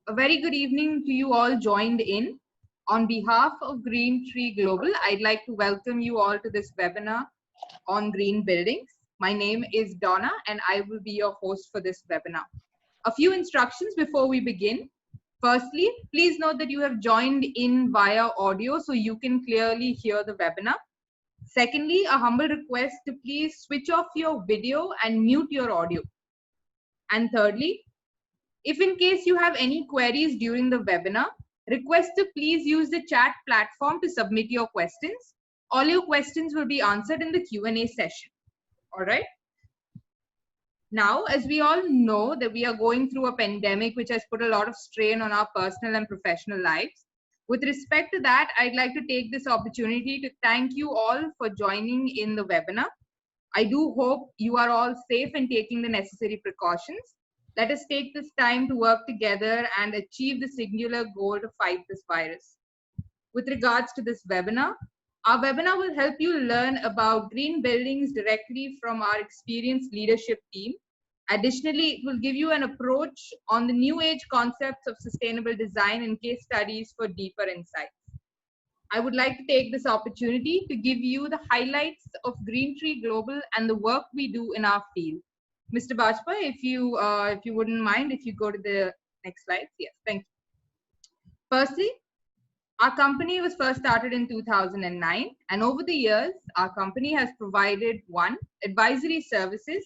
A very good evening to you all joined in. On behalf of Green Tree Global, I'd like to welcome you all to this webinar on green buildings. My name is Donna and I will be your host for this webinar. A few instructions before we begin. Firstly, please note that you have joined in via audio so you can clearly hear the webinar. Secondly, a humble request to please switch off your video and mute your audio. And thirdly, if in case you have any queries during the webinar, request to please use the chat platform to submit your questions. All your questions will be answered in the Q&A session. All right. Now, as we all know that we are going through a pandemic which has put a lot of strain on our personal and professional lives. With respect to that, I'd like to take this opportunity to thank you all for joining in the webinar. I do hope you are all safe and taking the necessary precautions. Let us take this time to work together and achieve the singular goal to fight this virus. With regards to this webinar, our webinar will help you learn about green buildings directly from our experienced leadership team. Additionally, it will give you an approach on the new age concepts of sustainable design and case studies for deeper insights. I would like to take this opportunity to give you the highlights of Green Tree Global and the work we do in our field. Mr. Bajpai, if you wouldn't mind, if you go to the next slide. Yes, thank you. Firstly, our company was first started in 2009, and over the years, our company has provided advisory services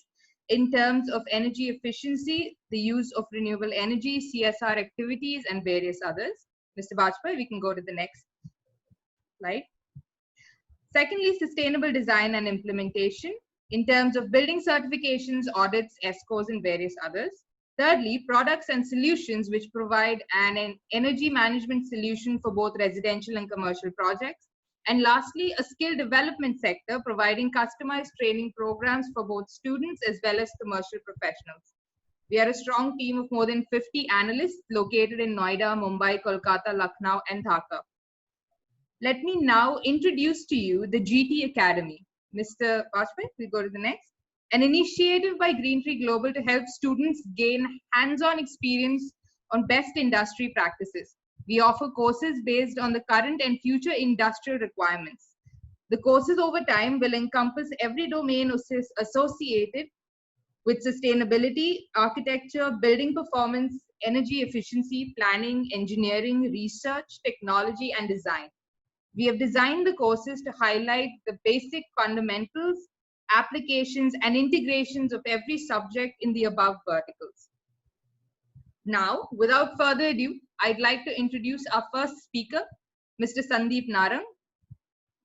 in terms of energy efficiency, the use of renewable energy, CSR activities, and various others. Mr. Bajpai, we can go to the next slide. Secondly, sustainable design and implementation in terms of building certifications, audits, ESCOs, and various others. Thirdly, products and solutions which provide an energy management solution for both residential and commercial projects. And lastly, a skill development sector providing customized training programs for both students as well as commercial professionals. We are a strong team of more than 50 analysts located in Noida, Mumbai, Kolkata, Lucknow, and Dhaka. Let me now introduce to you the GT Academy. Mr. Bajpai, we go to the next. An initiative by Green Tree Global to help students gain hands-on experience on best industry practices. We offer courses based on the current and future industrial requirements. The courses over time will encompass every domain associated with sustainability, architecture, building performance, energy efficiency, planning, engineering, research, technology, and design. We have designed the courses to highlight the basic fundamentals, applications, and integrations of every subject in the above verticals. Now, without further ado, I'd like to introduce our first speaker, Mr. Sandeep Narang.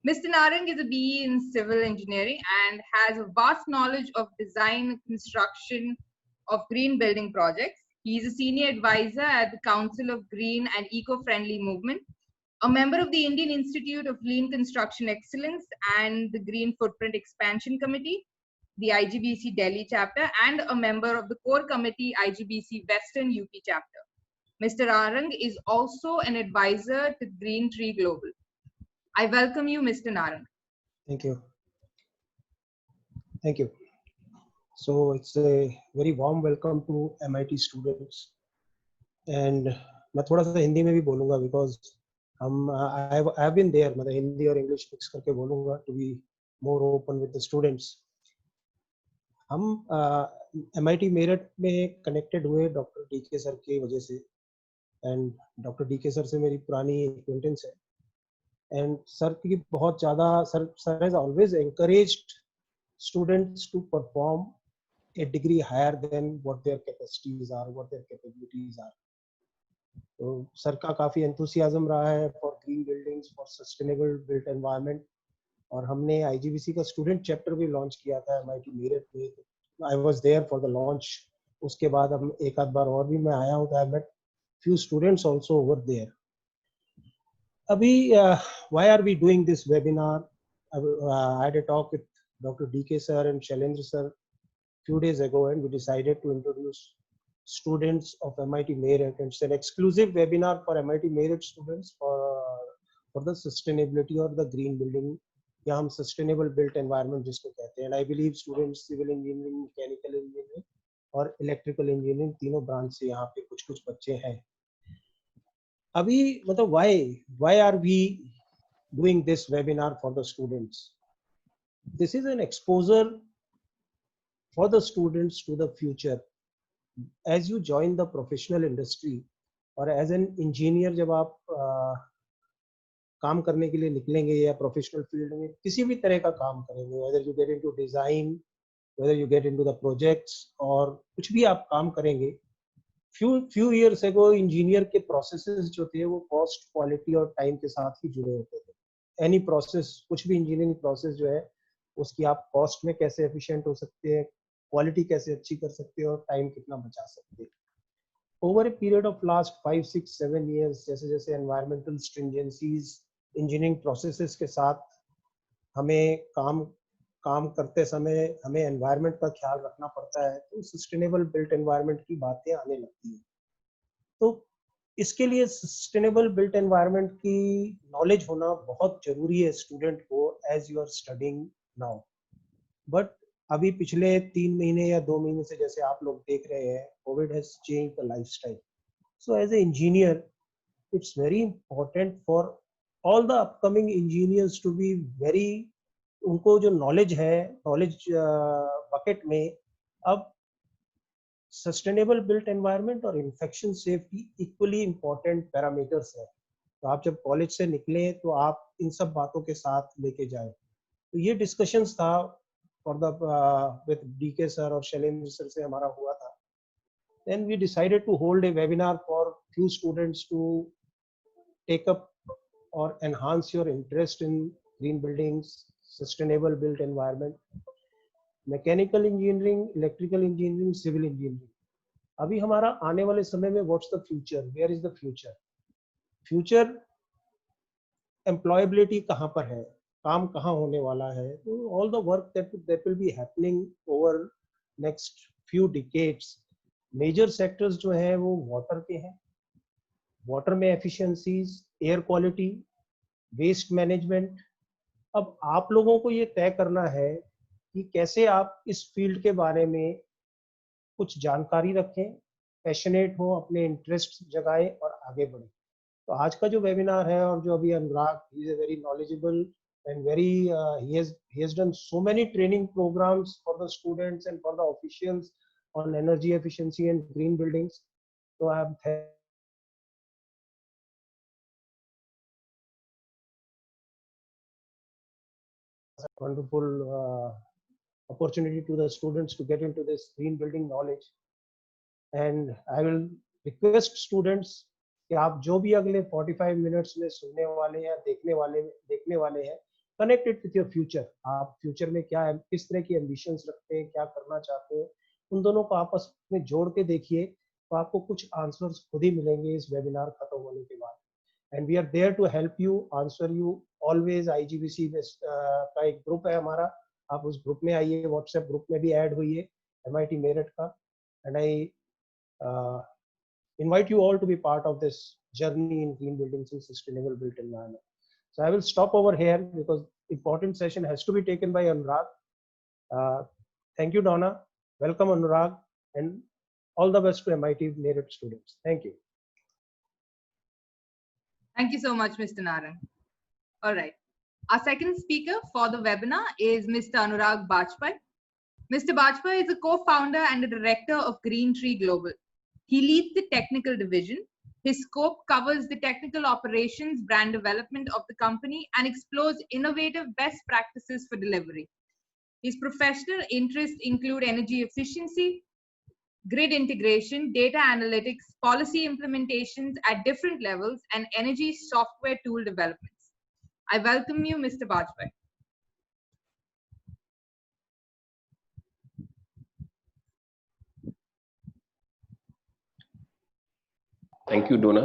Mr. Narang is a BE in civil engineering and has a vast knowledge of design and construction of green building projects. He is a senior advisor at the Council of Green and Eco-Friendly Movement, a member of the Indian Institute of Lean Construction Excellence and the Green Footprint Expansion Committee, the IGBC Delhi chapter, and a member of the core committee IGBC Western UP chapter. Mr. Narang is also an advisor to Green Tree Global. I welcome you, Mr. Narang. Thank you. Thank you. So it's a very warm welcome to MIT students. And मैं थोड़ा सा हिंदी में भी बोलूँगा because I have been there. मतलब हिंदी और English mix करके बोलूँगा to be more open with the students. हम MIT मेरठ में connected हुए डॉक्टर DK सर की वजह से, and डॉक्टर DK सर से मेरी पुरानी acquaintance है. And sir की बहुत ज़्यादा sir has always encouraged students to perform a degree higher than what their capacities are, what their capabilities are. तो सर का काफ़ी enthusiasm रहा है for green buildings, for sustainable built environment. और हमने IGBC का student chapter भी launch किया था MIT मेरठ में. I was there for the launch. उसके बाद हम एक आध बार और भी मैं आया हूँ. I met few students also over there. Abhi, why are we doing this webinar? I had a talk with Dr. DK sir and Shailendra sir few days ago, and we decided to introduce students of MIT Meerut. It's an exclusive webinar for MIT Meerut students for the sustainability or the green building, या हम sustainable built environment जिसको कहते हैं. And I believe students civil engineering, mechanical engineering और electrical engineering तीनों branch से यहाँ पे कुछ बच्चे हैं. अभी मतलब why are we doing this webinar for the students? This is an exposure for the students to the future. As you join the professional industry और as an engineer जब आप काम करने के लिए निकलेंगे या प्रोफेशनल फील्ड में किसी भी तरह का काम करेंगे, whether you get into design, whether you get into the projects और कुछ भी आप काम करेंगे, few years ago इंजीनियर के प्रोसेसेस जो थे वो कॉस्ट, क्वालिटी और टाइम के साथ ही जुड़े होते थे. एनी प्रोसेस, कुछ भी इंजीनियरिंग प्रोसेस जो है उसकी आप कॉस्ट में कैसे एफिशिएंट हो सकते हैं, क्वालिटी कैसे अच्छी कर सकते हैं और टाइम कितना बचा सकते हैं. Over a period of last 5, 6, 7 years जैसे जैसे एनवायरमेंटल स्ट्रिंजेंसीज इंजीनियरिंग प्रोसेसेस के साथ हमें काम करते समय हमें एनवायरनमेंट का ख्याल रखना पड़ता है, तो सस्टेनेबल बिल्ट एनवायरनमेंट की बातें आने लगती हैं. तो इसके लिए सस्टेनेबल बिल्ट एनवायरनमेंट की नॉलेज होना बहुत जरूरी है स्टूडेंट को as you are studying now. But अभी पिछले 3 महीने या 2 महीने से जैसे आप लोग देख रहे हैं, covid has change the lifestyle. So as a engineer it's very important for all the upcoming engineers to be very, उनको जो नॉलेज है, नॉलेज बकेट में अब सस्टेनेबल बिल्ट एनवायरनमेंट और infection safety equally important parameters है. तो आप जब कॉलेज से निकले तो आप इन सब बातों के साथ लेके जाए. तो ये डिस्कशंस था for the with DK sir और शैलेंद्र सर से हमारा हुआ था. Then we decided to hold a webinar for few students to take up or enhance your interest in green buildings, sustainable built environment, mechanical engineering, electrical engineering, civil engineering. अभी हमारा आने वाले समय में what's the future, where is the future employability कहाँ पर है, काम कहाँ होने वाला है. तो all the work that will be happening over next few decades, major sectors जो है वो वाटर के हैं. वाटर में efficiencies, air quality, waste management. अब आप लोगों को ये तय करना है कि कैसे आप इस फील्ड के बारे में कुछ जानकारी रखें, पैशनेट हो, अपने इंटरेस्ट जगाएं और आगे बढ़ें. तो आज का जो वेबिनार है और जो अभी Anurag, he is a very knowledgeable and very he has done so many training programs for the students and for the officials on energy efficiency and green buildings. So I am wonderful opportunity to the students to get into this green building knowledge. And I will request students कि आप जो भी अगले 45 minutes में सुनने वाले या देखने वाले हैं, connect it with your future. आप फ्यूचर में क्या है, किस तरह की एम्बिशंस रखते हैं, क्या करना चाहते हैं, उन दोनों को आपस में जोड़ के देखिए, तो आपको कुछ आंसर्स खुद ही मिलेंगे इस वेबिनार खत्म होने के बाद. And we are there to help you, answer you always. IGBC का एक ग्रुप है हमारा, आप उस ग्रुप में आइए, व्हाट्सएप ग्रुप में भी ऐड हुई है MIT मेरठ का. And I invite you all to be part of this journey in green buildings and sustainable built environment. So I will stop over here because important session has to be taken by Anurag. Thank you, Donna. Welcome, Anurag, and all the best to MIT Merit students. Thank you. Thank you so much, Mr. Naran. All right. Our second speaker for the webinar is Mr. Anurag Bajpai. Mr. Bajpai is a co-founder and a director of Green Tree Global. He leads the technical division. His scope covers the technical operations, brand development of the company, and explores innovative best practices for delivery. His professional interests include energy efficiency, grid integration, data analytics, policy implementations at different levels, and energy software tool developments. I welcome you, Mr. Bajpai. Thank you, Donna.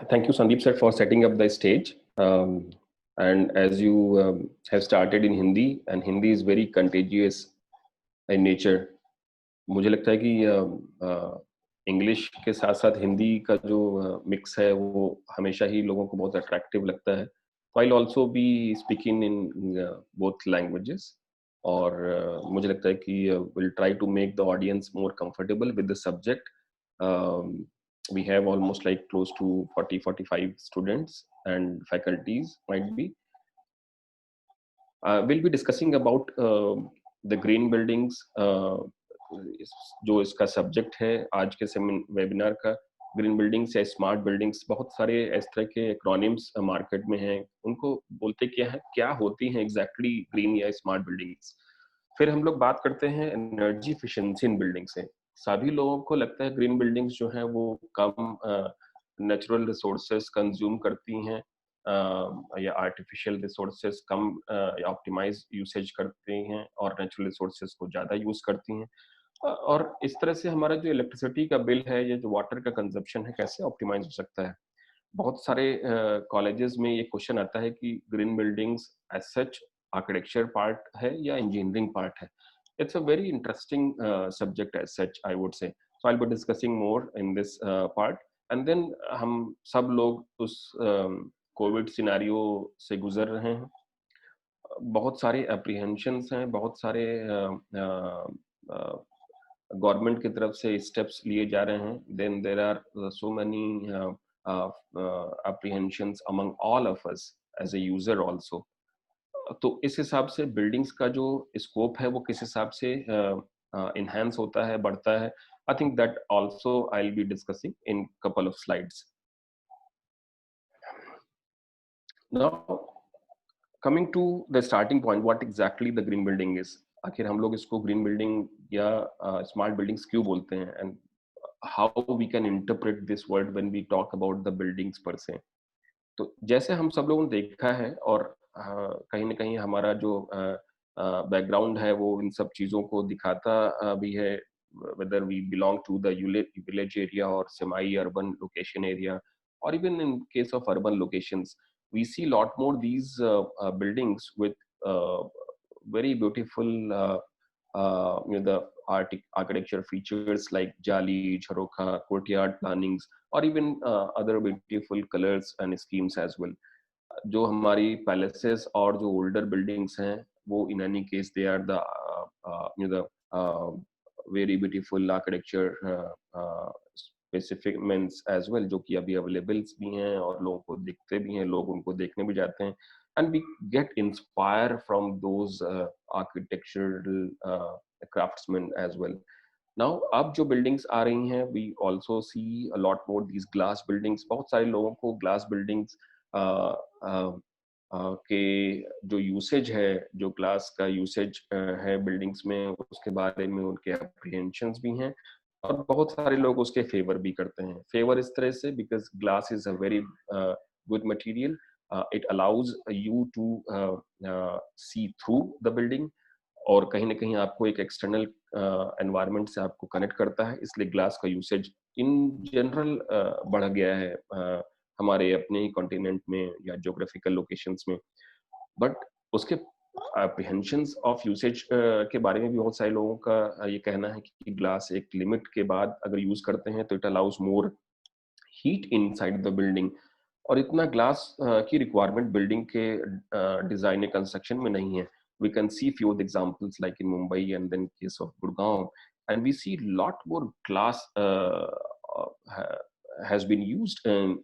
Thank you, Sandeep sir, for setting up the stage. And as you have started in Hindi, and Hindi is very contagious in nature. मुझे लगता है कि English के साथ साथ हिंदी का जो mix है वो हमेशा ही लोगों को बहुत अट्रैक्टिव लगता है. So I'll also be speaking in both languages. और मुझे लगता है कि we'll try to make the audience more comfortable with the subject. We have almost like close to 40-45 students and faculties might be. We'll be discussing about the green buildings. जो इसका subject है आज के वेबिनार का, green buildings या smart buildings, बहुत सारे इस तरह के एक्रोनिम्स मार्केट में हैं, उनको बोलते क्या है, क्या होती हैं एग्जैक्टली ग्रीन या स्मार्ट बिल्डिंग्स। फिर हम लोग बात करते हैं एनर्जी एफिशिएंसी इन बिल्डिंग से। सभी लोगों को लगता है ग्रीन बिल्डिंग्स जो हैं वो कम नेचुरल रिसोर्सेज कंज्यूम करती हैं, या आर्टिफिशियल रिसोर्सेज कम या ऑप्टिमाइज यूसेज करती हैं और नेचुरल रिसोर्सेज को ज़्यादा यूज़ करती हैं। और इस तरह से हमारा जो इलेक्ट्रिसिटी का बिल है या जो वाटर का कंजप्शन है कैसे ऑप्टिमाइज हो सकता है। बहुत सारे कॉलेजेस में ये क्वेश्चन आता है कि green buildings as such architecture part है या इंजीनियरिंग पार्ट है। It's a very interesting subject as such, I would say. So I will be discussing more in this part, and then हम सब लोग उस कोविड सिनेरियो से गुजर रहे हैं। बहुत सारे अप्रीहेंशंस हैं, बहुत सारे गवर्नमेंट की तरफ से स्टेप्स लिए जा रहे हैं। Then there are so many apprehensions among all of us as a user also. तो इस हिसाब से बिल्डिंग्स का जो स्कोप है वो किस हिसाब से enhance होता है, बढ़ता है, I think that also I'll be discussing in couple of slides. Now coming to the starting point, what exactly the green building is. आखिर हम लोग इसको ग्रीन बिल्डिंग या स्मार्ट बिल्डिंग्स क्यों बोलते हैं, and how we can interpret this word when we talk about the buildings पर से। तो जैसे हम सब लोगों ने देखा है, और कहीं ना कहीं हमारा जो बैकग्राउंड है वो इन सब चीज़ों को दिखाता भी है, whether we belong to the village area or semi-urban location area, or even in case of urban locations, we see a lot more these buildings with very beautiful the architecture features like jali, jharokha, courtyard plannings, or even other beautiful colors and schemes as well. जो हमारी palaces और जो older buildings हैं वो in any case they are the very beautiful architecture specifications as well, जो कि अभी availables भी हैं और लोगों को दिखते भी हैं, लोग उनको देखने भी जाते हैं, and we get inspire from those architectural craftsman as well. Now अब जो बिल्डिंग्स आ रही हैं, we also see a lot more these glass buildings. बहुत सारे लोगों को ग्लास बिल्डिंग्स के जो यूसेज है, जो ग्लास का यूसेज है बिल्डिंग्स में, उसके बारे में उनके अप्रीहेंशंस भी हैं, और बहुत सारे लोग उसके फेवर भी करते हैं। फेवर इस तरह से because glass is a very good material, it allows you to see through the building, और कहीं ना कहीं आपको एक एक्सटर्नल एनवायरनमेंट से आपको कनेक्ट करता है, इसलिए ग्लास का यूसेज इन जनरल बढ़ गया है हमारे अपने ही कॉन्टिनेंट में या ज्योग्राफिकल लोकेशंस में। बट उसके अप्रीहेंशंस ऑफ यूसेज के बारे में भी बहुत सारे लोगों का ये कहना है कि ग्लास एक लिमिट के बाद अगर यूज करते हैं तो it allows more heat inside the building, और इतना ग्लास की रिक्वायरमेंट बिल्डिंग के डिजाइन या कंस्ट्रक्शन में नहीं है। We can see few of the examples like in Mumbai and then case of Gurgaon, and we see lot more glass has been used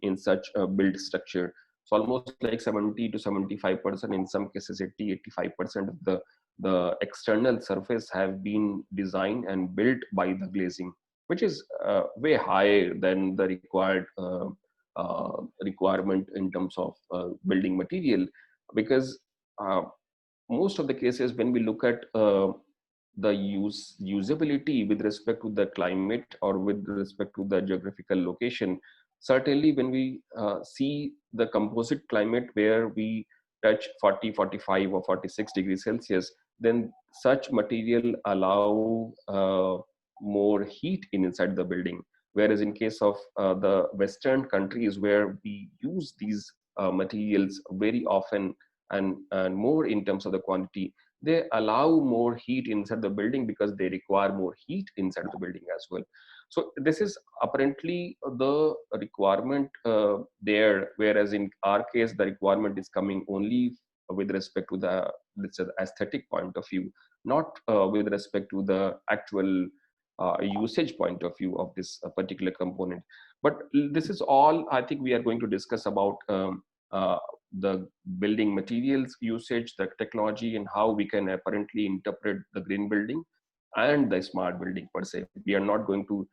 in such a built structure. So almost like 70 to 75%, in some cases 80-85% of the external surface have been designed and built by the glazing, which is way higher than the required requirement in terms of building material, because most of the cases when we look at the usability with respect to the climate or with respect to the geographical location, certainly when we see the composite climate where we touch 40, 45 or 46 degrees Celsius, then such material allow more heat inside the building. Whereas in case of the Western countries where we use these materials very often and more in terms of the quantity, they allow more heat inside the building because they require more heat inside the building as well. So this is apparently the requirement there, whereas in our case the requirement is coming only with respect to the, let's say, the aesthetic point of view, not with respect to the actual usage point of view of this particular component. But this is all I think we are going to discuss about uh, the building materials usage, the technology, and how we can apparently interpret the green building and the smart building per se. We are not going to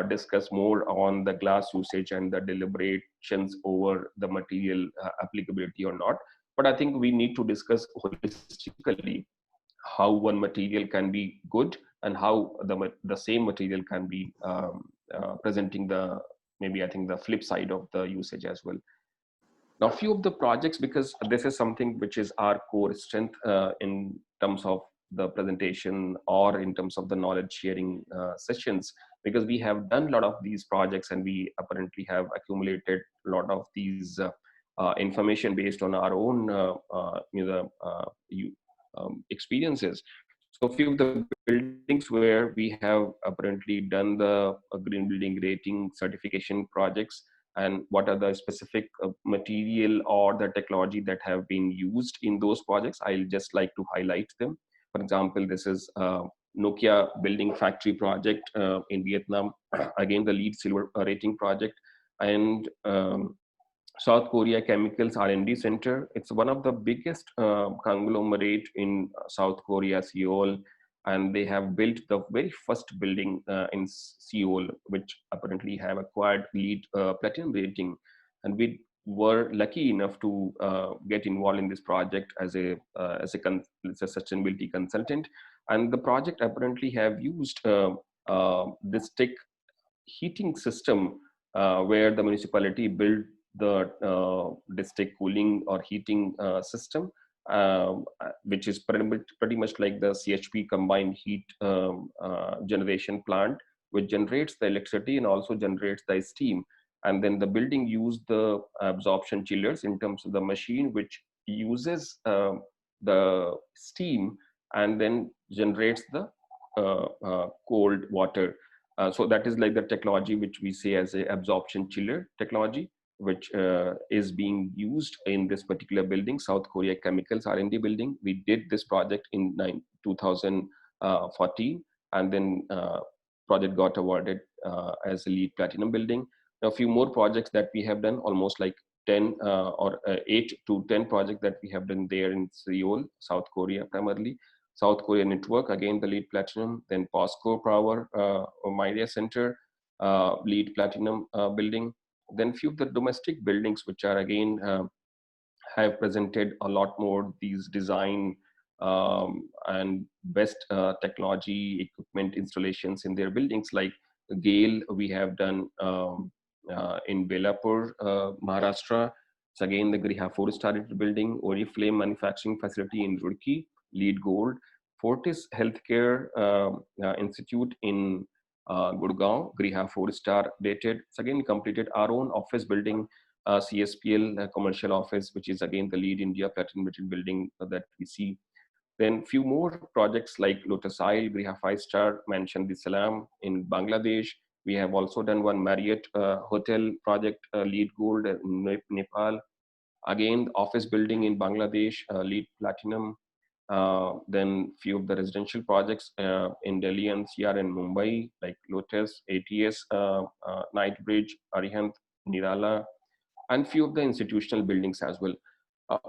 discuss more on the glass usage and the deliberations over the material applicability or not. But I think we need to discuss holistically how one material can be good and how the same material can be presenting the, maybe I think the flip side of the usage as well. Now, few of the projects, because this is something which is our core strength in terms of the presentation or in terms of the knowledge sharing sessions, because we have done a lot of these projects and we apparently have accumulated a lot of these information based on our own experiences. So few of the buildings where we have apparently done the green building rating certification projects, and what are the specific material or the technology that have been used in those projects, I'll just like to highlight them. For example, this is Nokia building factory project in Vietnam, again the LEED silver rating project. And South Korea Chemicals R&D Center. It's one of the biggest conglomerate in South Korea, Seoul, and they have built the very first building in Seoul, which apparently have acquired LEED platinum rating. And we were lucky enough to get involved in this project as a sustainability consultant. And the project apparently have used this tech heating system where the municipality built the district cooling or heating system, which is pretty much like the CHP combined heat generation plant, which generates the electricity and also generates the steam. And then the building used the absorption chillers in terms of the machine, which uses the steam and then generates the cold water. So that is like the technology which we say as a absorption chiller technology, which is being used in this particular building, South Korea Chemicals R&D building. We did this project in 2014, and then project got awarded as a LEED platinum building. Now, a few more projects that we have done, almost like 10 or 8 to 10 projects that we have done there in Seoul, South Korea primarily. South Korea Network, again the LEED platinum. Then POSCO Power, Media Center, LEED platinum building. Then few of the domestic buildings, which are again have presented a lot more these design and best technology equipment installations in their buildings, like Gale we have done in Belapur, Maharashtra. It's again the Griha 4-star building. Oriflame manufacturing facility in Roorkee, LEED Gold. Fortis Healthcare Institute in Gurgaon, Griha 4-star rated. It's again completed our own office building, CSPL commercial office, which is again the LEED India platinum rated building that we see. Then few more projects like Lotus Isle, Griha 5-star, Mansion Di Salam in Bangladesh. We have also done one Marriott hotel project, LEED Gold in Nepal. Again, office building in Bangladesh, LEED platinum. Then few of the residential projects in Delhi NCR and Mumbai, like Lotus, ATS, Knightsbridge, Arihant, Nirala, and few of the institutional buildings as well.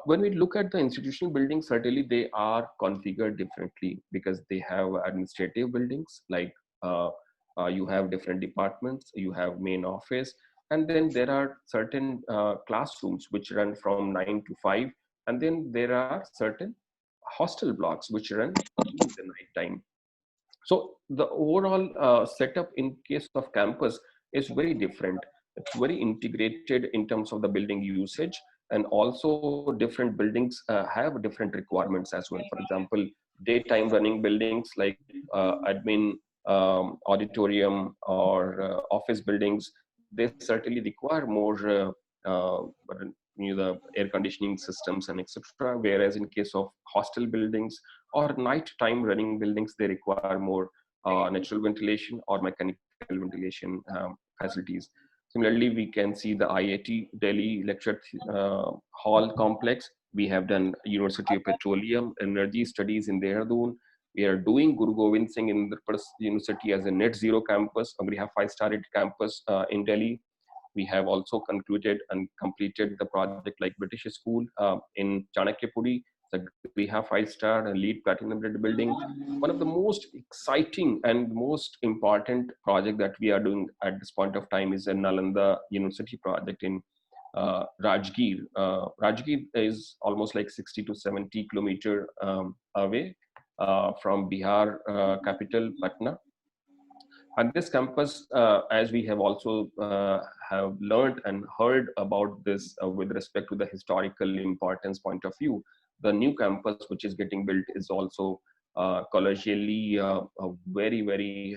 When we look at the institutional buildings, certainly they are configured differently because they have administrative buildings, like you have different departments, you have main office, and then there are certain classrooms which run from 9 to 5, and then there are certain hostel blocks which run in the night time. So the overall setup in case of campus is very different. It's very integrated in terms of the building usage, and also different buildings have different requirements as well. For example, daytime running buildings like admin, auditorium, or office buildings, they certainly require more the air conditioning systems and etc. Whereas in case of hostel buildings or nighttime running buildings, they require more natural ventilation or mechanical ventilation facilities. Similarly, we can see the IIT Delhi Lecture Hall complex, We have done University of Petroleum Energy Studies in Dehradun. We are doing Guru Gobind Singh University as a net zero campus. We have 5-star rated campus in Delhi. We have also concluded and completed the project like British School in Chanakyapuri. So we have 5-star and LEED platinum rated building. One of the most exciting and most important project that we are doing at this point of time is a Nalanda University project in Rajgir. Rajgir is almost like 60 to 70 kilometer away from Bihar capital Patna. And this campus, as we have also have learned and heard about this with respect to the historical importance point of view, the new campus which is getting built is also collegially a very, very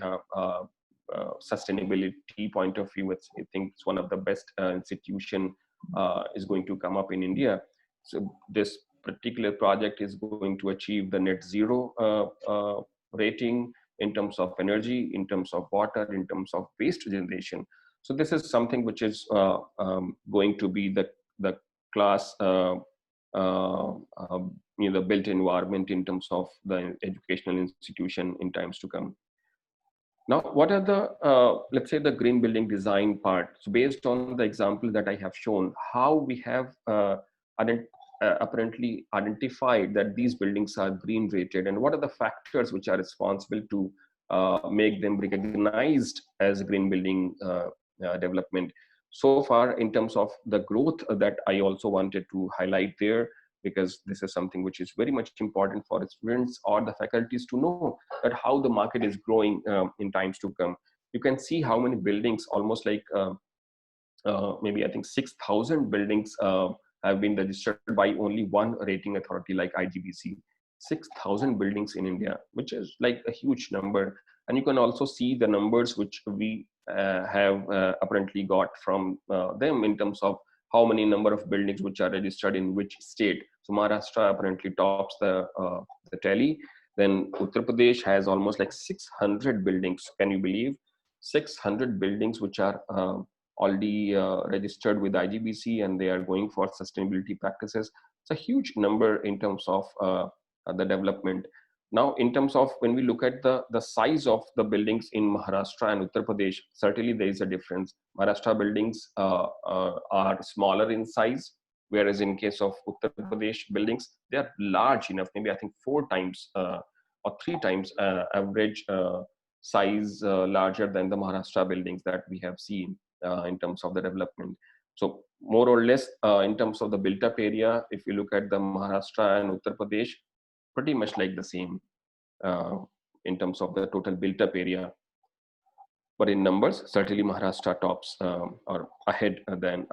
sustainability point of view. I think it's one of the best institution is going to come up in India. So this particular project is going to achieve the net zero rating in terms of energy, in terms of water, in terms of waste generation. So this is something which is going to be the class, the built environment in terms of the educational institution in times to come. Now, what are the, let's say, the green building design part? So based on the example that I have shown, how we have apparently identified that these buildings are green rated, and what are the factors which are responsible to make them recognized as green building development. So far, in terms of the growth that I also wanted to highlight there, because this is something which is very much important for students or the faculties to know that how the market is growing in times to come. You can see how many buildings, almost like maybe I think 6,000 buildings have been registered by only one rating authority like IGBC. 6,000 buildings in India, which is like a huge number. And you can also see the numbers which we have apparently got from them in terms of how many number of buildings which are registered in which state. So Maharashtra apparently tops the tally. Then Uttar Pradesh has almost like 600 buildings. Can you believe? 600 buildings which are already registered with IGBC, and they are going for sustainability practices. It's a huge number in terms of the development. Now, in terms of when we look at the size of the buildings in Maharashtra and Uttar Pradesh, certainly there is a difference. Maharashtra buildings are smaller in size, whereas in case of Uttar Pradesh buildings, they are large enough, maybe I think 4 times or 3 times average size larger than the Maharashtra buildings that we have seen in terms of the development. So more or less in terms of the built up area, if you look at the Maharashtra and Uttar Pradesh, pretty much like the same in terms of the total built up area. But in numbers, certainly Maharashtra tops or ahead than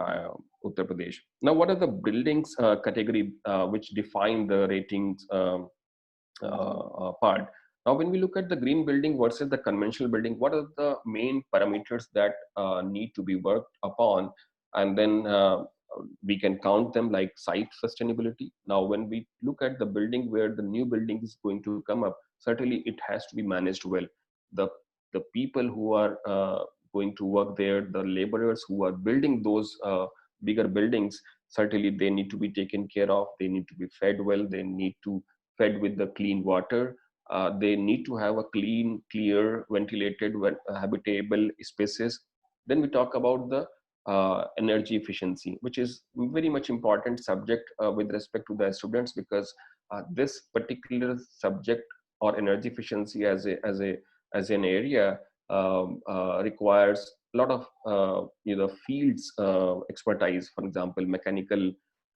Uttar Pradesh. Now, what are the buildings category which define the ratings part? Now, when we look at the green building versus the conventional building, what are the main parameters that need to be worked upon? And then we can count them like site sustainability. Now, when we look at the building where the new building is going to come up, certainly it has to be managed well. The people who are going to work there, the laborers who are building those bigger buildings, certainly they need to be taken care of. They need to be fed well. They need to fed with the clean water. They need to have a clean, clear, ventilated, habitable spaces. Then we talk about the energy efficiency, which is very much important subject with respect to the students, because this particular subject or energy efficiency as an area requires a lot of fields expertise. For example, mechanical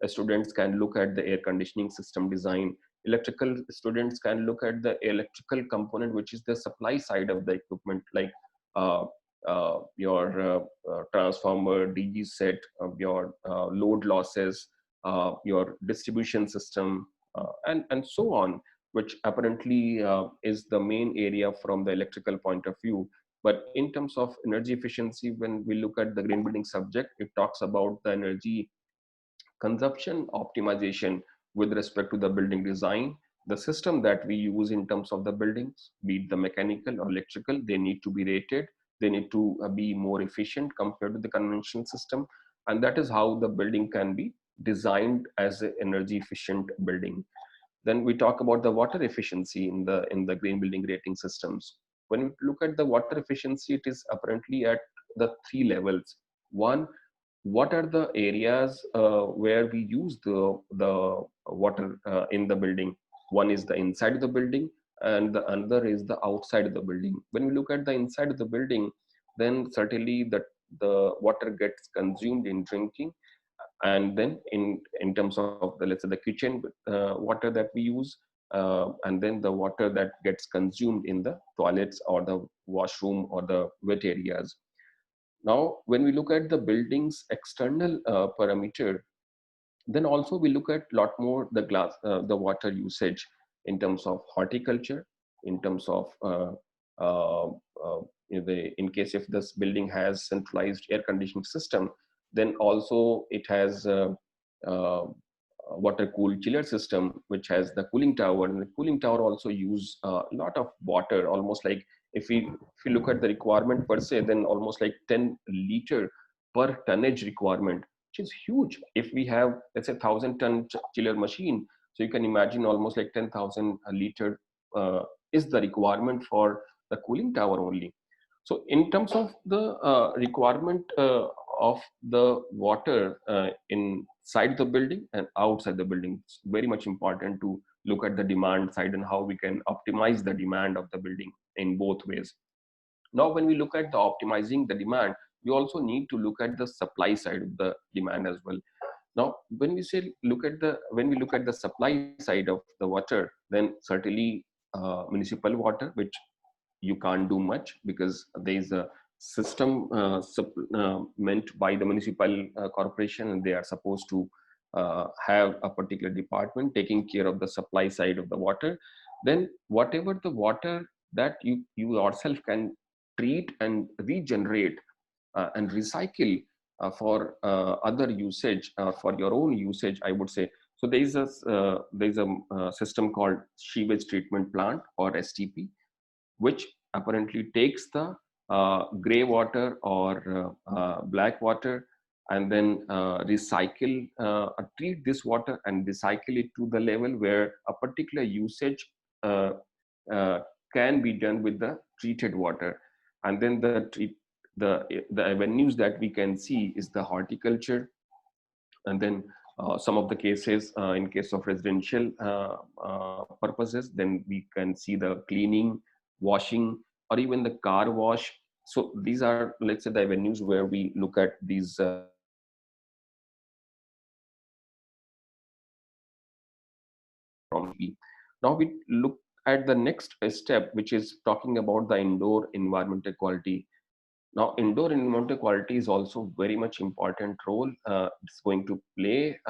students can look at the air conditioning system design. Electrical students can look at the electrical component, which is the supply side of the equipment, like your transformer, DG set, your load losses, your distribution system, and so on, which apparently is the main area from the electrical point of view. But in terms of energy efficiency, when we look at the green building subject, it talks about the energy consumption optimization with respect to the building design. The system that we use in terms of the buildings, be it the mechanical or electrical, they need to be rated. They need to be more efficient compared to the conventional system. And that is how the building can be designed as an energy efficient building. Then we talk about the water efficiency in the green building rating systems. When we look at the water efficiency, it is apparently at the three levels. One, what are the areas where we use the water in the building? One is the inside of the building, and the another is the outside of the building. When we look at the inside of the building, then certainly the water gets consumed in drinking, and then in terms of the, let's say, the kitchen water that we use, and then the water that gets consumed in the toilets or the washroom or the wet areas. Now when we look at the building's external parameter, then also we look at lot more the water usage in terms of horticulture, in terms of in case if this building has centralized air conditioning system, then also it has water cooled chiller system which has the cooling tower, and the cooling tower also use a lot of water, almost like if we look at the requirement per se, then almost like 10 liter per tonnage requirement, which is huge. If we have, let's say, 1,000-ton chiller machine, so you can imagine almost like 10,000 liter is the requirement for the cooling tower only. So in terms of the requirement of the water inside the building and outside the building, it's very much important to look at the demand side and how we can optimize the demand of the building in both ways. Now, when we look at the optimizing the demand, we also need to look at the supply side of the demand as well. Now, when we say look at the supply side of the water, then certainly municipal water, which you can't do much because there is a system meant by the municipal corporation, and they are supposed to have a particular department taking care of the supply side of the water. Then whatever the water that you yourself can treat and regenerate and recycle for other usage, for your own usage, I would say. So there is a system called sewage treatment plant, or STP, which apparently takes the gray water or black water and then treat this water and recycle it to the level where a particular usage can be done with the treated water. And then the avenues that we can see is the horticulture, and then some of the cases, in case of residential purposes, then we can see the cleaning, washing, or even the car wash. So these are, let's say, the avenues where we look at these now we look at the next step, which is talking about the indoor environmental quality. Now, indoor environmental quality is also very much important role it's going to play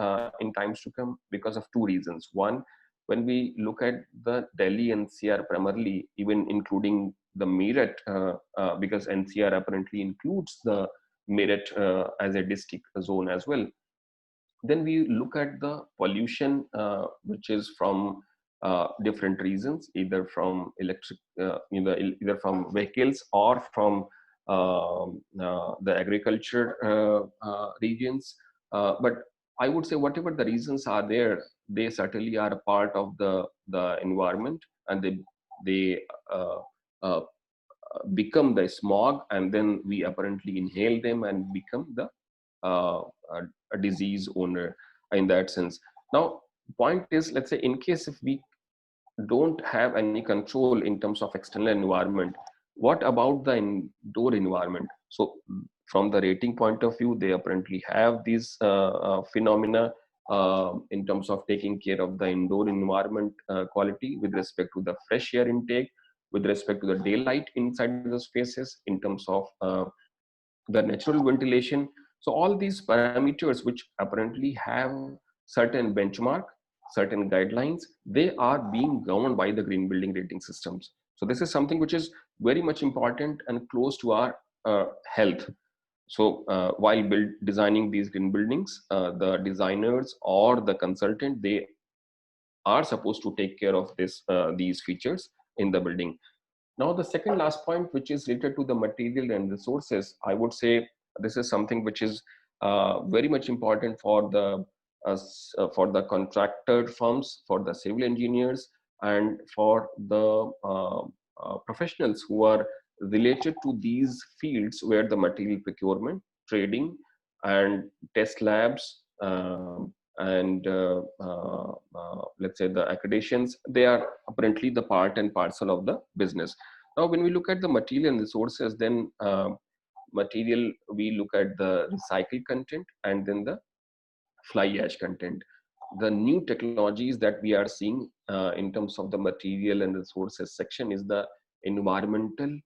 in times to come because of two reasons. One, when we look at the Delhi NCR primarily, even including the Meerut, because NCR apparently includes the Meerut as a district zone as well. Then we look at the pollution, which is from different reasons, either from either from vehicles or from the agriculture regions. But I would say whatever the reasons are there, they certainly are a part of the environment, and they become the smog, and then we apparently inhale them and become the a disease owner in that sense. Now, point is, let's say, in case if we don't have any control in terms of external environment, what about the indoor environment? So from the rating point of view, they apparently have these phenomena in terms of taking care of the indoor environment quality with respect to the fresh air intake, with respect to the daylight inside the spaces, in terms of the natural ventilation. So all these parameters, which apparently have certain benchmark, certain guidelines, they are being governed by the green building rating systems. So this is something which is very much important and close to our health. So while designing these green buildings, the designers or the consultant, they are supposed to take care of these features in the building. Now, the second last point, which is related to the material and resources, I would say this is something which is very much important for the for the contractor firms, for the civil engineers, and for the professionals who are related to these fields where the material procurement, trading, and test labs, and let's say the accreditations, they are apparently the part and parcel of the business. Now, when we look at the material and resources, then material, we look at the recycled content and then the fly ash content. The new technologies that we are seeing in terms of the material and resources section is the environmental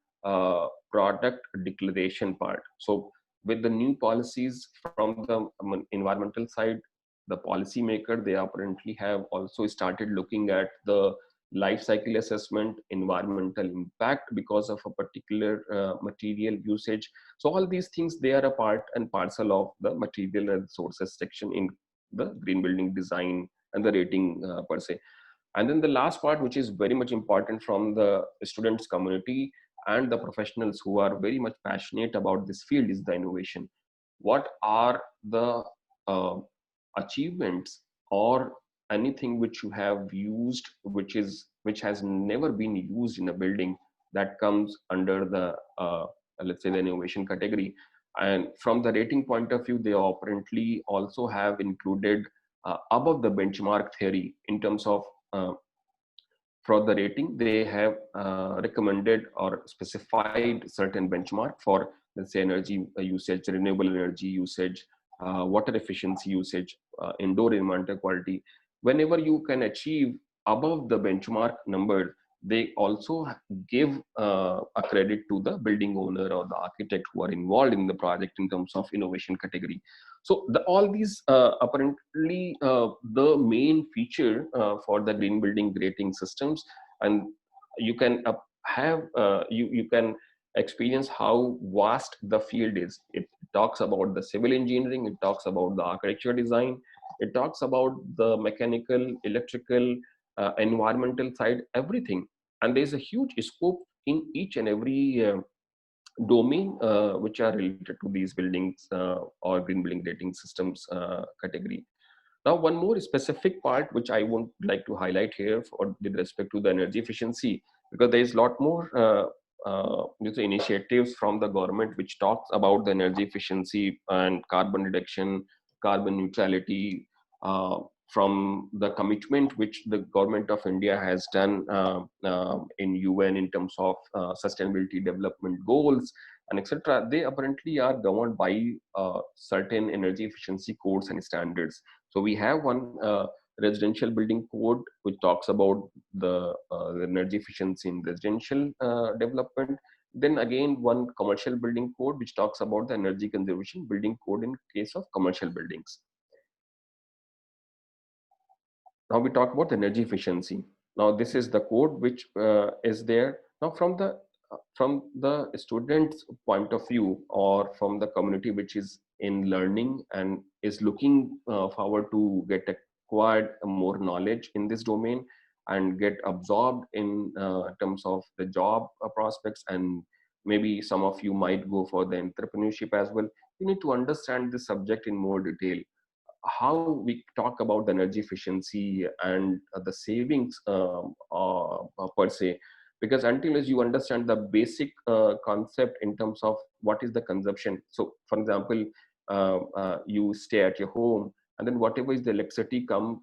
product declaration part. So with the new policies from the environmental side, the policymaker, they apparently have also started looking at the life cycle assessment, environmental impact because of a particular material usage. So all these things, they are a part and parcel of the material and resources section in the green building design and the rating per se. And then the last part, which is very much important from the students community and the professionals who are very much passionate about this field, is the innovation. What are the uh, achievements or anything which you have used, which has never been used in a building, that comes under the let's say the innovation category? And from the rating point of view, they apparently also have included above the benchmark theory in terms of for the rating. They have recommended or specified certain benchmark for, let's say, energy usage, renewable energy usage, water efficiency usage, indoor environmental quality. Whenever you can achieve above the benchmark number, they also give a credit to the building owner or the architect who are involved in the project in terms of innovation category. So all these apparently the main feature for the green building rating systems. And you can have you can experience how vast the field is. It talks about the civil engineering, it talks about the architecture design, it talks about the mechanical, electrical, environmental side, everything. And there's a huge scope in each and every domain which are related to these buildings or green building rating systems category. Now, one more specific part which I would like to highlight here for, with respect to the energy efficiency, because there is a lot more initiatives from the government which talks about the energy efficiency and carbon reduction, carbon neutrality, from the commitment which the government of India has done in UN in terms of sustainability development goals and etc. They apparently are governed by certain energy efficiency codes and standards. So we have one residential building code which talks about the energy efficiency in residential development. Then again, one commercial building code which talks about the energy conservation building code in case of commercial buildings. Now we talk about energy efficiency. Now this is the code which is there. Now from the student's point of view, or from the community which is in learning and is looking forward to get acquired more knowledge in this domain and get absorbed in terms of the job prospects, and maybe some of you might go for the entrepreneurship as well, you need to understand this subject in more detail. How we talk about the energy efficiency and the savings per se, because until as you understand the basic concept in terms of what is the consumption. So for example, you stay at your home, and then whatever is the electricity comes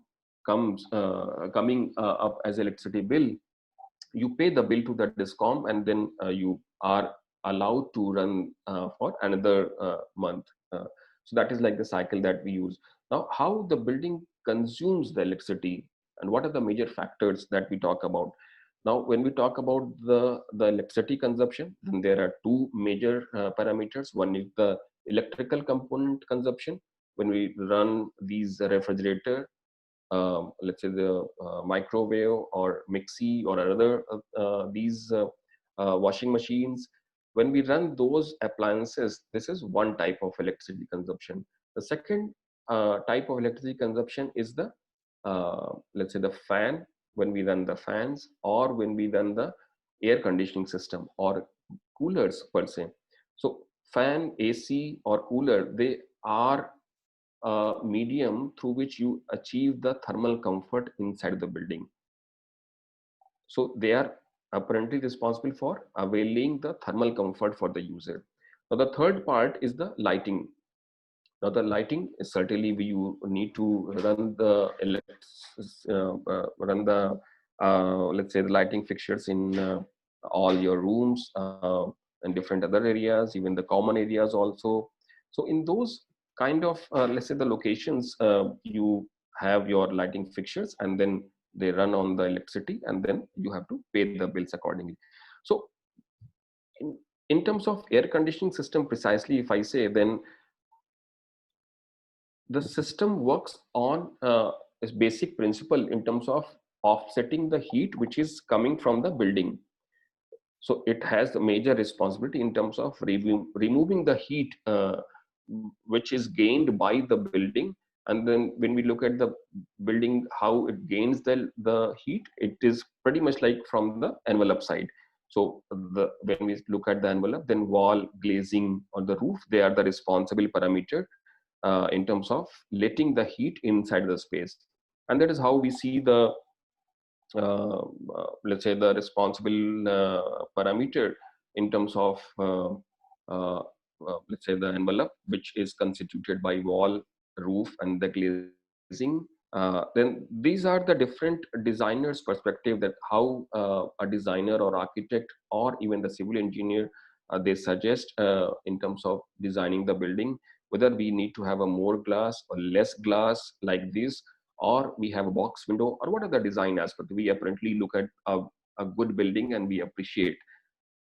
coming up as electricity bill, you pay the bill to the discom, and then you are allowed to run for another month. So that is like the cycle that we use. Now, how the building consumes the electricity and what are the major factors that we talk about? Now, when we talk about the electricity consumption, then there are two major parameters. One is the electrical component consumption. When we run these refrigerator, let's say the microwave or mixie or other these washing machines, when we run those appliances, this is one type of electricity consumption. The second type of electricity consumption is the let's say the fan, when we run the fans, or when we run the air conditioning system or coolers per se. So fan, AC or cooler, they are medium through which you achieve the thermal comfort inside the building. So they are apparently responsible for availing the thermal comfort for the user. Now the third part is the lighting. Now the lighting is certainly you need to run the let's say the lighting fixtures in all your rooms and different other areas, even the common areas also. So in those kind of let's say the locations, you have your lighting fixtures, and then they run on the electricity, and then you have to pay the bills accordingly. So in terms of air conditioning system, precisely if I say, then the system works on this basic principle in terms of offsetting the heat which is coming from the building. So it has the major responsibility in terms of removing the heat which is gained by the building. And then when we look at the building, how it gains the heat, it is pretty much like from the envelope side. So when we look at the envelope, then wall, glazing, or the roof, they are the responsible parameter in terms of letting the heat inside the space. And that is how we see the let's say the responsible parameter in terms of let's say the envelope, which is constituted by wall, roof, and the glazing. Then these are the different designers' perspective, that how a designer or architect or even the civil engineer they suggest in terms of designing the building, whether we need to have a more glass or less glass like this, or we have a box window, or what are the design aspects. We apparently look at a good building and we appreciate.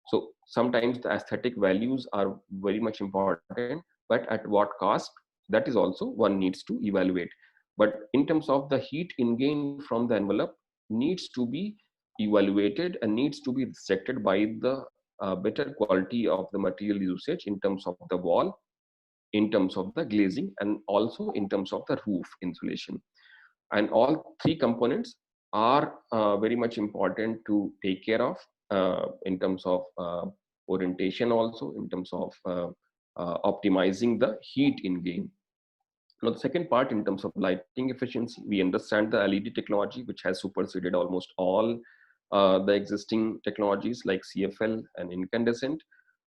So sometimes the aesthetic values are very much important, but at what cost, that is also one needs to evaluate. But in terms of the heat in-gain from the envelope needs to be evaluated and needs to be restricted by the better quality of the material usage in terms of the wall, in terms of the glazing, and also in terms of the roof insulation. And all three components are very much important to take care of in terms of orientation, also in terms of optimizing the heat in gain. Now the second part, in terms of lighting efficiency, we understand the LED technology, which has superseded almost all the existing technologies like CFL and incandescent.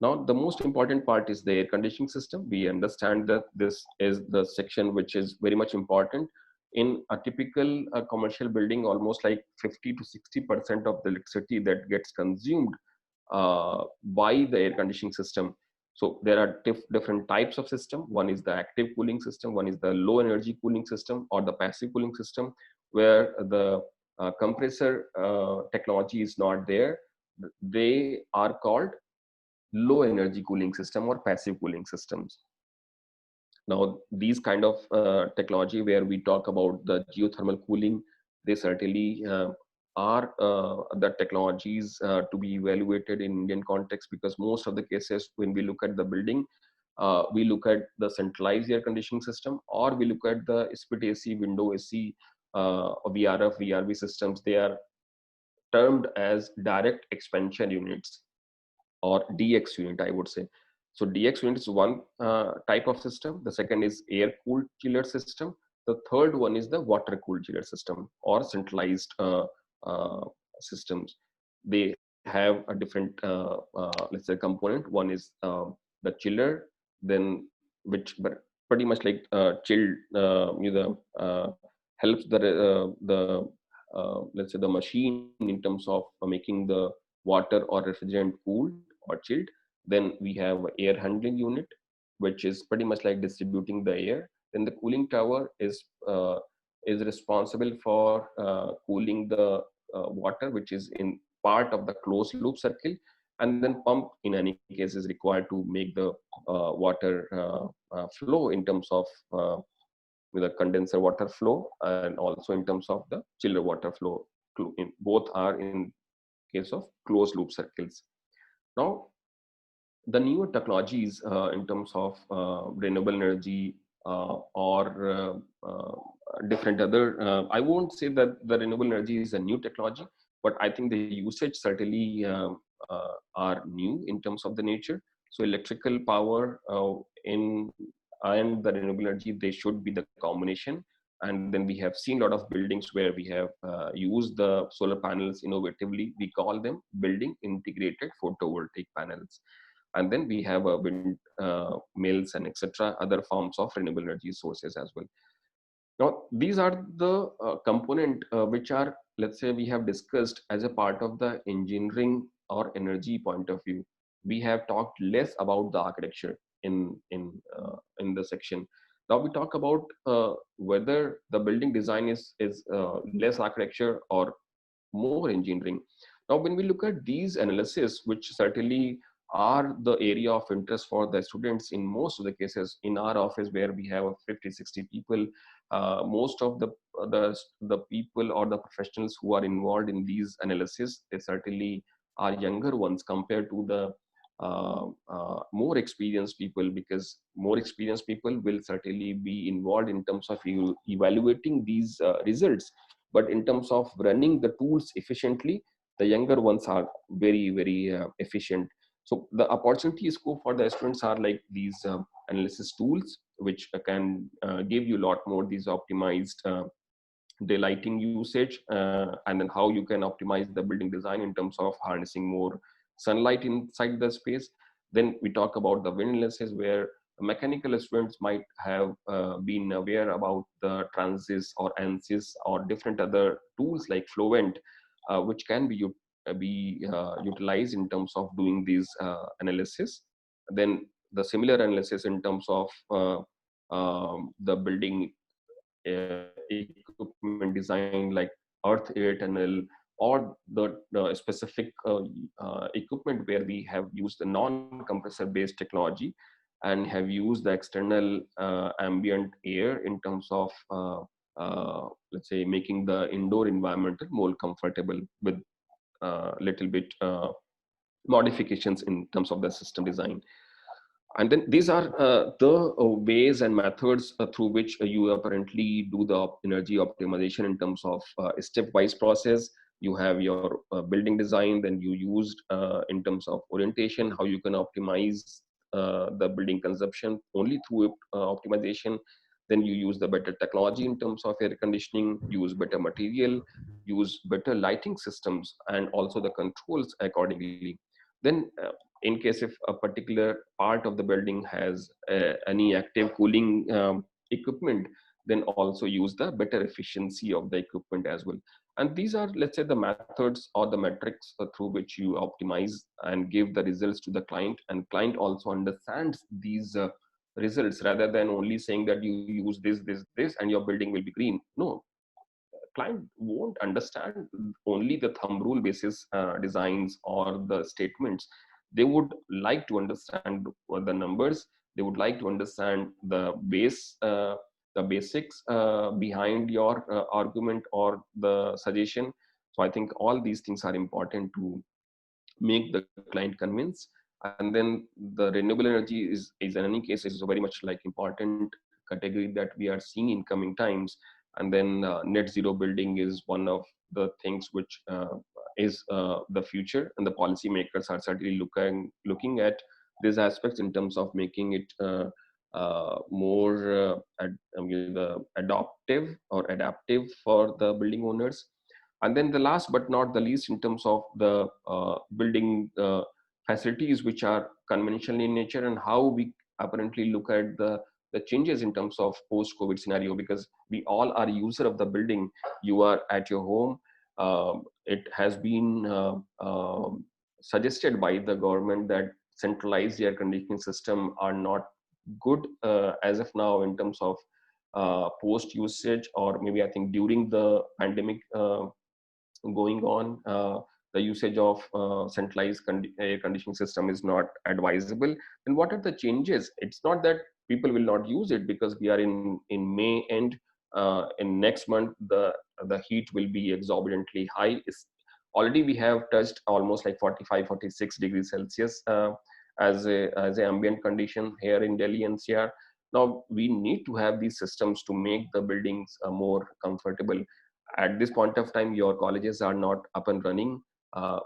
Now, the most important part is the air conditioning system. We understand that this is the section which is very much important. In a typical commercial building, almost like 50 to 60% of the electricity that gets consumed by the air conditioning system. So there are different types of system. One is the active cooling system, one is the low energy cooling system, or the passive cooling system, where the compressor technology is not there. They are called low energy cooling system or passive cooling systems. Now these kind of technology where we talk about the geothermal cooling, they certainly are the technologies to be evaluated in Indian context, because most of the cases when we look at the building, we look at the centralized air conditioning system, or we look at the split AC, window AC, VRF, VRV systems. They are termed as direct expansion units, or DX unit, I would say. So DX unit is one type of system. The second is air cooled chiller system. The third one is the water cooled chiller system, or centralized systems. They have a different let's say component. One is the chiller, then which but pretty much like chilled helps the let's say the machine in terms of making the water or refrigerant cooled or chilled. Then we have air handling unit, which is pretty much like distributing the air. Then the cooling tower is responsible for cooling the water, which is in part of the closed loop circle. And then pump in any case is required to make the water flow in terms of with a condenser water flow, and also in terms of the chiller water flow. Both are in case of closed loop circles. Now, the newer technologies in terms of renewable energy or different other, I won't say that the renewable energy is a new technology, but I think the usage certainly are new in terms of the nature. So electrical power in and the renewable energy, they should be the combination. And then we have seen a lot of buildings where we have used the solar panels innovatively. We call them building integrated photovoltaic panels. And then we have wind mills and etc., other forms of renewable energy sources as well. Now, these are the component which are, let's say, we have discussed as a part of the engineering or energy point of view. We have talked less about the architecture in the section. Now we talk about whether the building design is less architecture or more engineering. Now, when we look at these analysis, which certainly are the area of interest for the students in most of the cases, in our office where we have 50, 60 people, most of the people or the professionals who are involved in these analysis, they certainly are younger ones compared to the more experienced people, because more experienced people will certainly be involved in terms of evaluating these results. But in terms of running the tools efficiently, the younger ones are very, very efficient. So the opportunity scope for the students are like these analysis tools, which can give you a lot more these optimized daylighting usage, and then how you can optimize the building design in terms of harnessing more sunlight inside the space. Then we talk about the wind analysis, where mechanical students might have been aware about the transits or ANSYS or different other tools like Fluent, which can be utilized in terms of doing these analysis. Then the similar analysis in terms of the building equipment design like earth air tunnel, or the specific equipment where we have used the non-compressor based technology and have used the external ambient air in terms of let's say making the indoor environment more comfortable with little bit modifications in terms of the system design. And then these are the ways and methods through which you apparently do the energy optimization in terms of a stepwise process. You have your building design, then you used in terms of orientation, how you can optimize the building consumption only through optimization. Then you use the better technology in terms of air conditioning, use better material, use better lighting systems, and also the controls accordingly. Then in case if a particular part of the building has any active cooling equipment, then also use the better efficiency of the equipment as well. And these are, let's say, the methods or the metrics through which you optimize and give the results to the client, and client also understands these results, rather than only saying that you use this and your building will be green. No, client won't understand only the thumb rule basis designs or the statements. They would like to understand the numbers. They would like to understand the basics behind your argument or the suggestion. So I think all these things are important to make the client convince. And then the renewable energy is in any case is very much like important category that we are seeing in coming times. And then net zero building is one of the things which is the future, and the policymakers are certainly looking at these aspects in terms of making it more adoptive or adaptive for the building owners. And then the last but not the least, in terms of the building facilities which are conventional in nature, and how we apparently look at the changes in terms of post-COVID scenario, because we all are user of the building. You are at your home. It has been suggested by the government that centralized air conditioning system are not good as of now in terms of post usage, or maybe I think during the pandemic going on, the usage of centralized air conditioning system is not advisable. And what are the changes? It's not that people will not use it, because we are in May end. In next month, the heat will be exorbitantly high. Already we have touched almost like 45, 46 degrees Celsius as a ambient condition here in Delhi NCR. Now we need to have these systems to make the buildings more comfortable. At this point of time, your colleges are not up and running,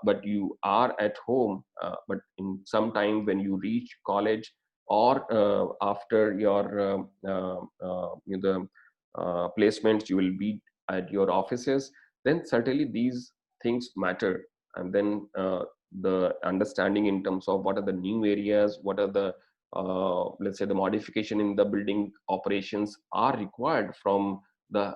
but you are at home. But in some time when you reach college, or after your the placements you will be at your offices, then certainly these things matter. And then the understanding in terms of what are the new areas, what are the let's say the modification in the building operations are required from the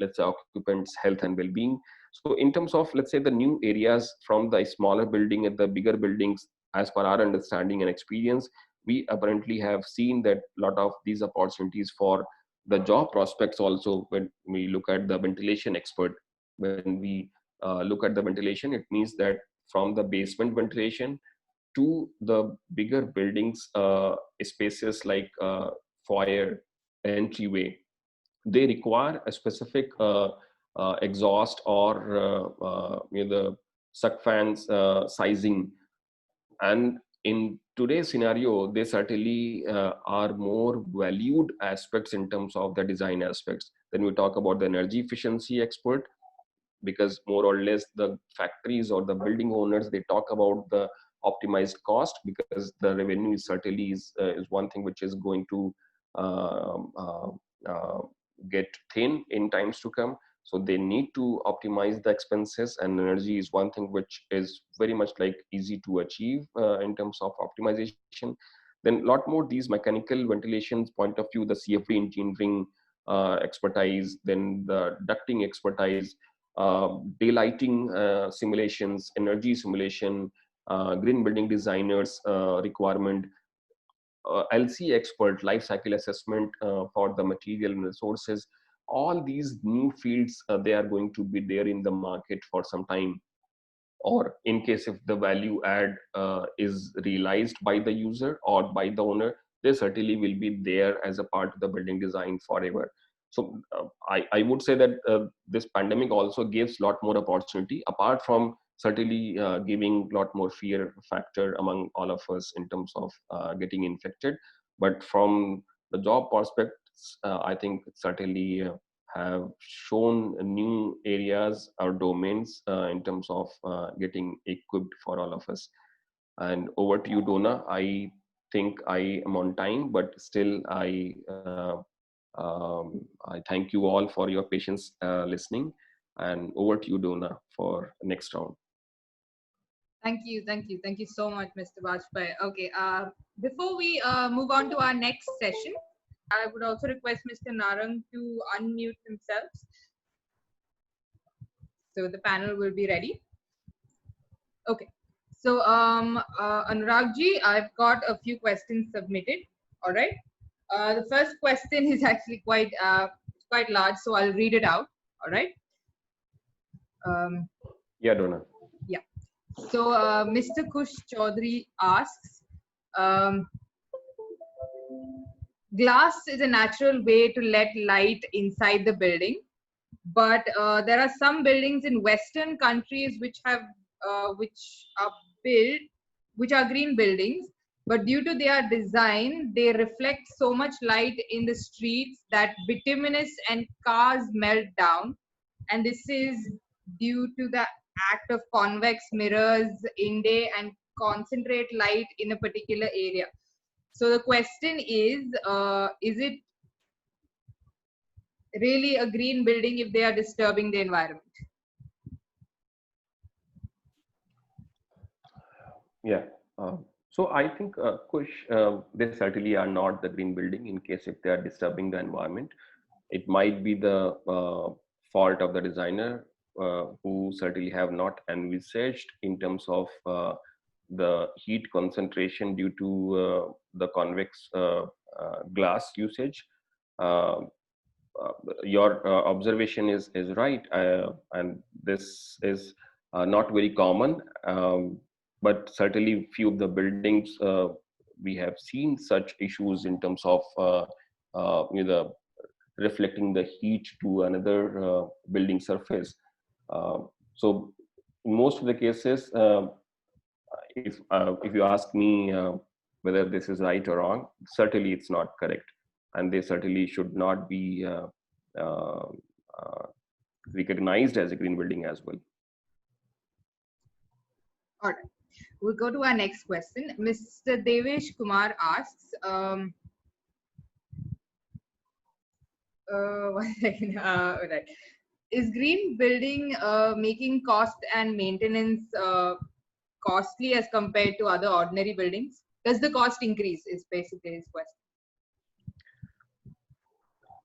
let's say occupants health and well-being. So in terms of let's say the new areas from the smaller building and the bigger buildings, as per our understanding and experience, we apparently have seen that a lot of these opportunities for the job prospects also. When we look at the ventilation expert, when we look at the ventilation, it means that from the basement ventilation to the bigger buildings spaces like foyer, entryway, they require a specific exhaust or the suck fans sizing. And in today's scenario, they certainly are more valued aspects in terms of the design aspects. Then we talk about the energy efficiency expert, because more or less the factories or the building owners, they talk about the optimized cost, because the revenue is certainly is one thing which is going to um, uh, uh, get thin in times to come. So they need to optimize the expenses, and energy is one thing which is very much like easy to achieve in terms of optimization. Then a lot more these mechanical ventilations point of view, the CFD engineering expertise, then the ducting expertise, daylighting simulations, energy simulation, green building designers requirement, LC expert, life cycle assessment for the material and resources. All these new fields, they are going to be there in the market for some time. Or in case if the value add is realized by the user or by the owner, they certainly will be there as a part of the building design forever. So I would say that this pandemic also gives a lot more opportunity, apart from certainly giving a lot more fear factor among all of us in terms of getting infected. But from the job prospects, I think certainly have shown new areas or domains in terms of getting equipped for all of us. And over to you, Donna. I think I am on time, but still I thank you all for your patience listening. And over to you, Donna, for next round. Thank you so much, Mr. Bajpai. Okay, before we move on to our next session, I would also request Mr. Narang to unmute themselves. So the panel will be ready. Okay. So Anuragji, I've got a few questions submitted. All right. The first question is actually quite large, so I'll read it out. All right. Yeah, Donna. Yeah. So Mr. Kush Chaudhary asks, glass is a natural way to let light inside the building, but there are some buildings in Western countries which are built, which are green buildings, but due to their design, they reflect so much light in the streets that bituminous and cars melt down, and this is due to the act of convex mirrors in day and concentrate light in a particular area. So the question is it really a green building if they are disturbing the environment? Yeah. So I think, Kush, they certainly are not the green building in case if they are disturbing the environment. It might be the fault of the designer, who certainly have not envisaged in terms of the heat concentration due to the convex glass usage. Uh, your observation is right, and this is not very common, but certainly few of the buildings we have seen such issues in terms of the reflecting the heat to another building surface. So in most of the cases, if you ask me whether this is right or wrong, certainly it's not correct, and they certainly should not be uh, uh, recognized as a green building as well. All right. We'll go to our next question. Mr. Devesh Kumar asks, one second, right. Is green building making cost and maintenance costly as compared to other ordinary buildings? Does the cost increase is basically his question.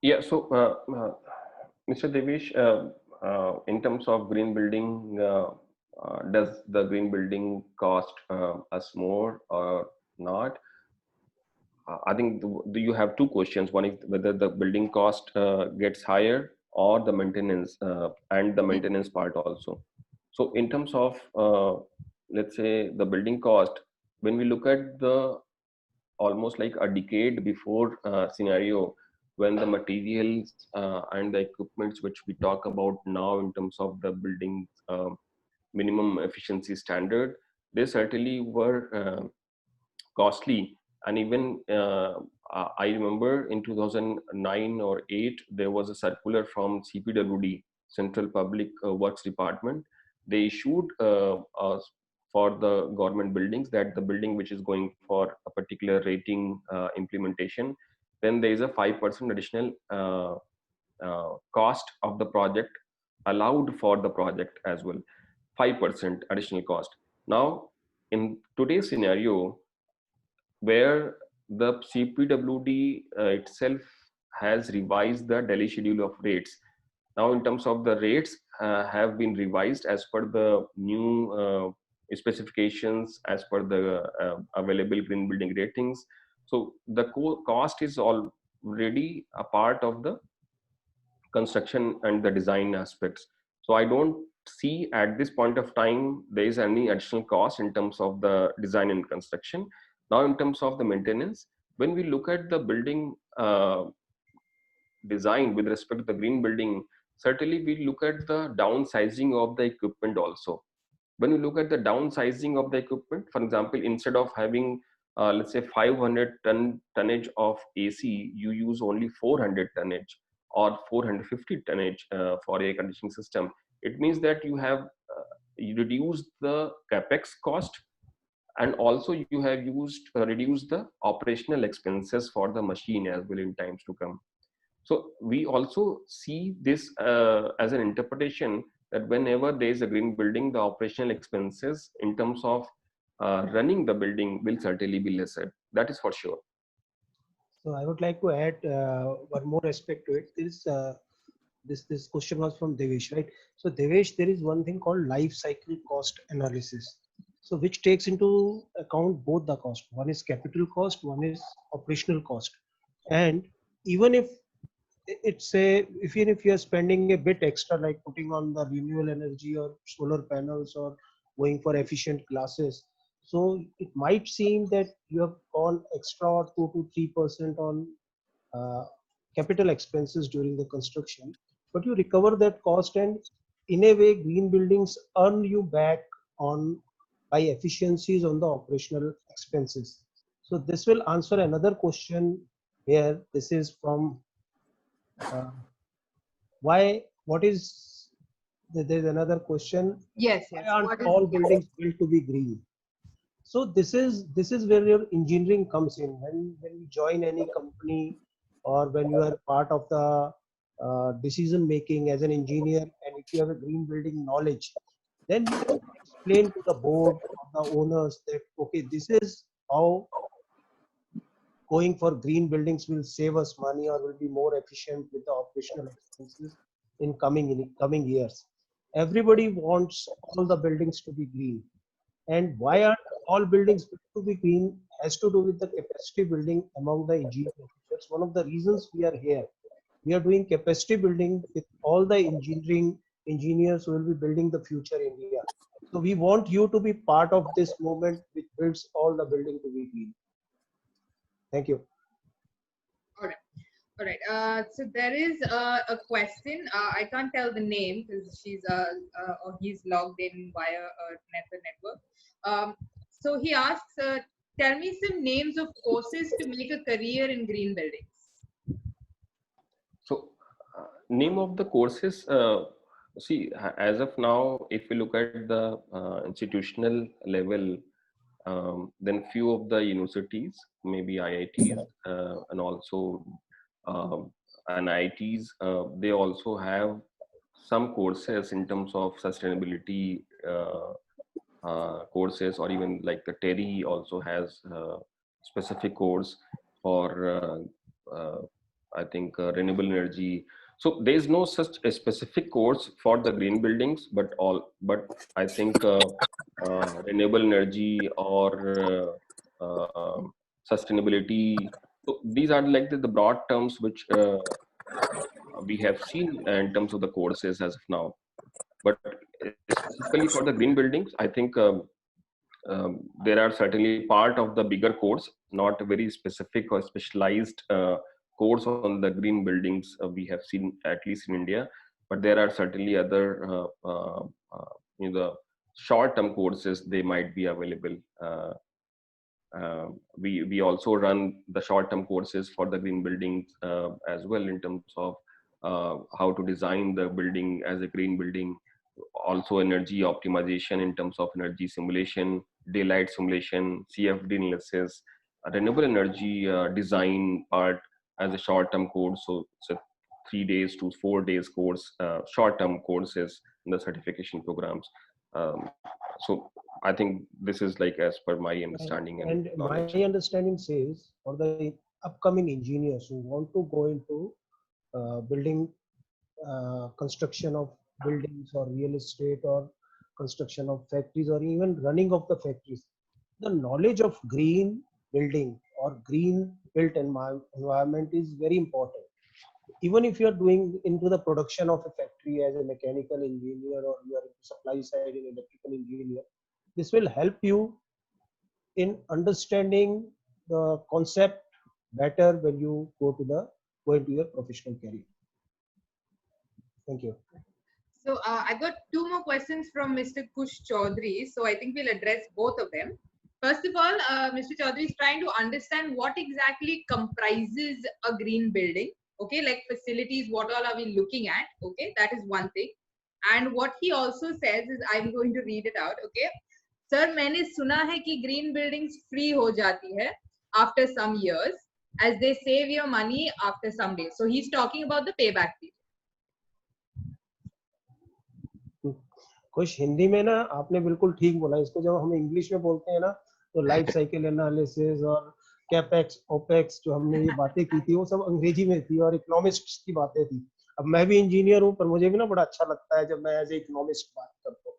Yeah, so Mr. Devesh, in terms of green building, does the green building cost us more or not? I think you have two questions. One is whether the building cost gets higher or the maintenance and the maintenance part also. So in terms of, let's say, the building cost, when we look at the almost like a decade before scenario, when the materials and the equipments which we talk about now in terms of the building minimum efficiency standard, they certainly were costly. And even I remember in 2009 or 8, there was a circular from CPWD, Central Public Works Department. They issued for the government buildings that the building which is going for a particular rating implementation, then there is a 5% additional cost of the project allowed for the project as well. 5% additional cost. Now, in today's scenario, where the CPWD itself has revised the Delhi schedule of rates. Now, in terms of the rates have been revised as per the new specifications, as per the available green building ratings. So the cost is already a part of the construction and the design aspects. So I don't see at this point of time there is any additional cost in terms of the design and construction. Now, in terms of the maintenance, when we look at the building design with respect to the green building, certainly we look at the downsizing of the equipment also. When we look at the downsizing of the equipment, for example, instead of having let's say 500 tonnage of AC, you use only 400 tonnage or 450 tonnage for air conditioning system. It means that you reduced the capex cost, and also you have reduced the operational expenses for the machine as well in times to come. So we also see this as an interpretation that whenever there is a green building, the operational expenses in terms of running the building will certainly be lesser. That is for sure. So I would like to add one more aspect to it. This question was from Devesh, right? So Devesh, there is one thing called life cycle cost analysis. So which takes into account both the cost. One is capital cost, one is operational cost. And even if even if you're spending a bit extra, like putting on the renewable energy or solar panels or going for efficient classes, so it might seem that you have gone extra 2 to 3% on capital expenses during the construction, but you recover that cost, and in a way green buildings earn you back on by efficiencies on the operational expenses. So this will answer another question here. This is from there's another question. Yes. Why aren't all buildings built to be green? So this is where your engineering comes in. When you join any company or when you are part of the decision making as an engineer, and if you have a green building knowledge, then you can explain to the board or the owners that okay, this is how going for green buildings will save us money or will be more efficient with the operational expenses in coming years. Everybody wants all the buildings to be green. And why aren't all buildings built to be green has to do with the capacity building among the engineers. That's one of the reasons we are here. We are doing capacity building with all the engineers who will be building the future India. So we want you to be part of this movement which builds all the building to be green. Thank you. All right. So there is a question. I can't tell the name because or he's logged in via a network. So he asks, tell me some names of courses to make a career in green buildings. So name of the courses, see, as of now, if we look at the institutional level, Then few of the universities, maybe IITs, and also NITs, they also have some courses in terms of sustainability courses, or even like the TERI also has specific course for I think renewable energy. So there is no such a specific course for the green buildings, but I think renewable energy or sustainability. So these are like the broad terms which we have seen in terms of the courses as of now. But specifically for the green buildings, I think there are certainly part of the bigger course, not a very specific or specialized course on the green buildings we have seen, at least in India. But there are certainly other the short-term courses they might be available. We also run the short-term courses for the green buildings as well, in terms of how to design the building as a green building, also energy optimization in terms of energy simulation, daylight simulation, CFD analysis, renewable energy design part as a short-term course. So it's a 3 days to 4 days course, short-term courses in the certification programs. So I think this is like as per my understanding and knowledge. My understanding says for the upcoming engineers who want to go into building construction of buildings or real estate or construction of factories or even running of the factories, the knowledge of green building or green built environment is very important. Even if you are doing into the production of a factory as a mechanical engineer, or you are into supply side in electrical engineer, this will help you in understanding the concept better when you go into your professional career. Thank you. So I've got two more questions from Mr. Kush Chaudhary. So I think we'll address both of them. First of all, Mr. Chaudhary is trying to understand what exactly comprises a green building. Okay, like facilities, what all are we looking at? Okay, that is one thing. And what he also says is, I'm going to read it out. Okay, sir, मैंने सुना है कि green buildings free हो जाती है after some years, as they save your money after some days. So he's talking about the payback period. कुछ हिंदी में ना आपने बिल्कुल ठीक बोला, इसको जब हम इंग्लिश में बोलते हैं ना तो लाइफ साइकिल एनालिसिस और कैपेक्स ओपेक्स जो हमने ये बातें की थी वो सब अंग्रेजी में थी और इकोनॉमिस्ट्स की बातें थी. अब मैं भी इंजीनियर हूँ पर मुझे भी ना बड़ा अच्छा लगता है जब मैं एज ए इकोनॉमिस्ट बात करता हूँ.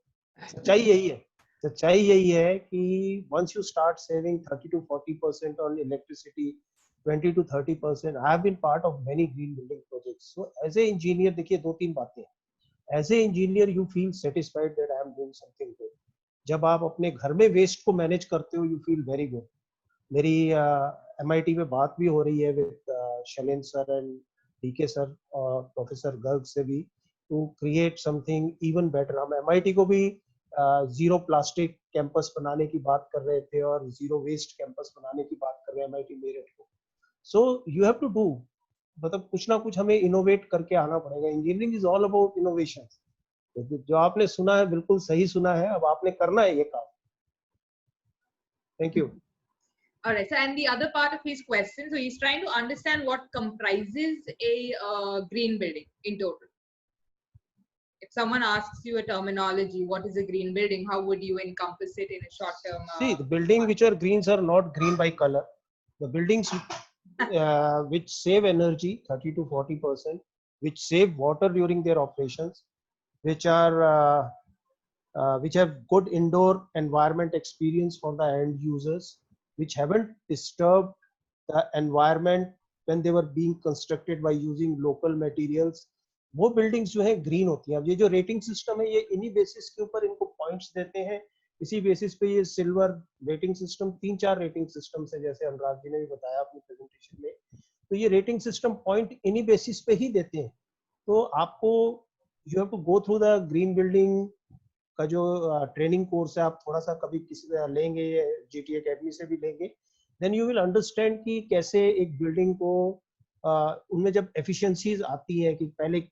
सच्चाई यही है कि once you start saving 30 to 40% on electricity, 20 to 30%, I have been part of many green building projects. So as a engineer देखिए दो तीन बातें हैं. As a engineer you feel satisfied that I am doing something good. जब आप अपने घर में वेस्ट को मैनेज करते हो you feel very good. मेरी MIT में बात भी हो रही है with Shailen sir and DK sir और प्रोफेसर गर्ग से भी to create something even better. हम MIT को भी जीरो प्लास्टिक कैंपस बनाने की बात कर रहे थे और जीरो वेस्ट कैंपस बनाने की बात कर रहे हैं MIT मेरठ को. So you have to do, मतलब कुछ ना कुछ हमें इनोवेट करके आना पड़ेगा. Engineering is all about innovation. जो आपने सुना है बिल्कुल सही सुना है, अब आपने करना है ये काम. Thank you. All right. So, and the other part of his question, so he's trying to understand what comprises a green building in total. If someone asks you a terminology, what is a green building? How would you encompass it in a short term? See, the building which are greens are not green by color. The buildings which save energy 30 to 40%, which save water during their operations, which are which have good indoor environment experience for the end users, which haven't disturbed the environment when they were being constructed by using local materials, वो buildings जो है green होती हैं. अब ये जो rating system है ये इन्हीं बेसिस के ऊपर इनको पॉइंट्स देते हैं. इसी बेसिस पे ये silver rating system, 3-4 rating systems है जैसे अनुराग जी ने भी बताया अपनी प्रेजेंटेशन में. तो ये रेटिंग सिस्टम पॉइंट इन्हीं बेसिस पे ही देते हैं. तो आपको you have to go through the green building का जो ट्रेनिंग कोर्स है, आप थोड़ा सा कभी किसी लेंगे, GT अकेडमी से भी लेंगे, देन यू विल अंडरस्टैंड कि कैसे एक बिल्डिंग को उनमें जब एफिशिएंसीज आती है कि पहले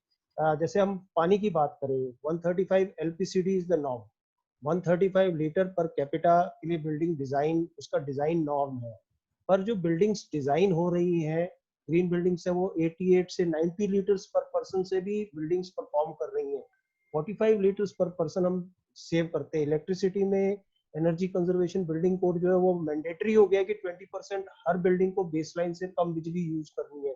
जैसे हम पानी की बात करें 135 LPCD is the norm. 135 litre per capita के लिए बिल्डिंग डिजाइन, उसका डिजाइन नॉर्म है, पर जो बिल्डिंग्स डिजाइन हो रही है ग्रीन बिल्डिंग्स है वो 88 से 90 लीटर्स पर पर्सन से भी बिल्डिंग्स परफॉर्म कर रही हैं। 45 लीटर्स पर पर्सन हम सेव करते हैं। इलेक्ट्रिसिटी में एनर्जी कंजर्वेशन बिल्डिंग कोड जो है वो मैंडेटरी हो गया कि 20% हर बिल्डिंग को बेसलाइन से कम बिजली यूज करनी है।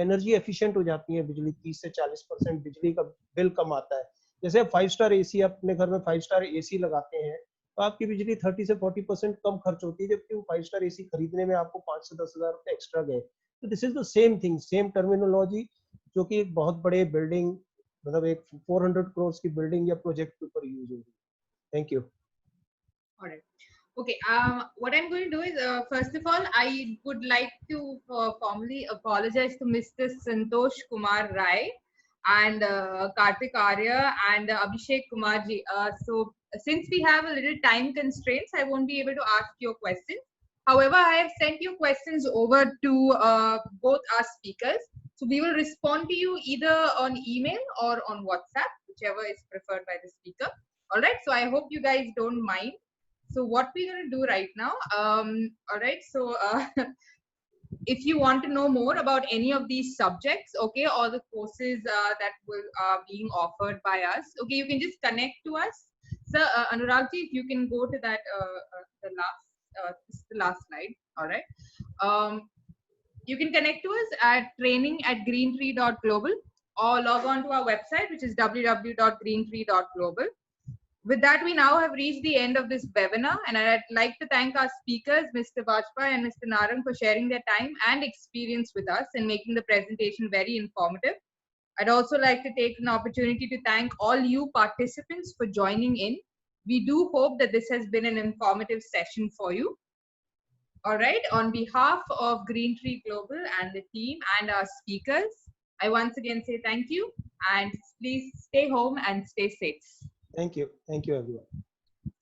एनर्जी एफिशिएंट हो जाती है बिजली, 30 से 40% बिजली का बिल कम आता है। जैसे 5 स्टार एसी, अपने घर में 5 स्टार एसी लगाते हैं तो आपकी बिजली 30 से 40% कम खर्च होती है, जबकि वो 5 स्टार एसी खरीदने में आपको 5 से 10 हजार रुपये एक्स्ट्रा गए। तो this is the same thing, same terminology, जो कि एक बहुत बड़े बिल्डिंग, मतलब एक 400 करोड़ की बिल्डिंग या प्रोजेक्ट के ऊपर यूज होगी। Thank you. All right. Okay. What I'm going to do is, first of all, I would like to formally apologize to Mr. Santosh Kumar Rai and Kartik Arya and Abhishek Kumar ji. So, since we have a little time constraints, I won't be able to ask your questions. However, I have sent you questions over to both our speakers. So, we will respond to you either on email or on WhatsApp, whichever is preferred by the speaker. All right. So, I hope you guys don't mind. So what we're going to do right now, all right, so if you want to know more about any of these subjects, okay, or the courses that will being offered by us, okay, you can just connect to us. So Anuragji, if you can go to that, this is the last slide, all right. You can connect to us at training@greentree.global or log on to our website, which is www.greentree.global. With that, we now have reached the end of this webinar, and I'd like to thank our speakers, Mr. Bajpai and Mr. Narang, for sharing their time and experience with us and making the presentation very informative. I'd also like to take an opportunity to thank all you participants for joining in. We do hope that this has been an informative session for you. All right, on behalf of Green Tree Global and the team and our speakers, I once again say thank you, and please stay home and stay safe. Thank you everyone.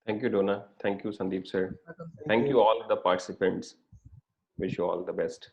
Thank you, Donna. Thank you, Sandeep sir. Welcome. Thank you all the participants. Wish you all the best.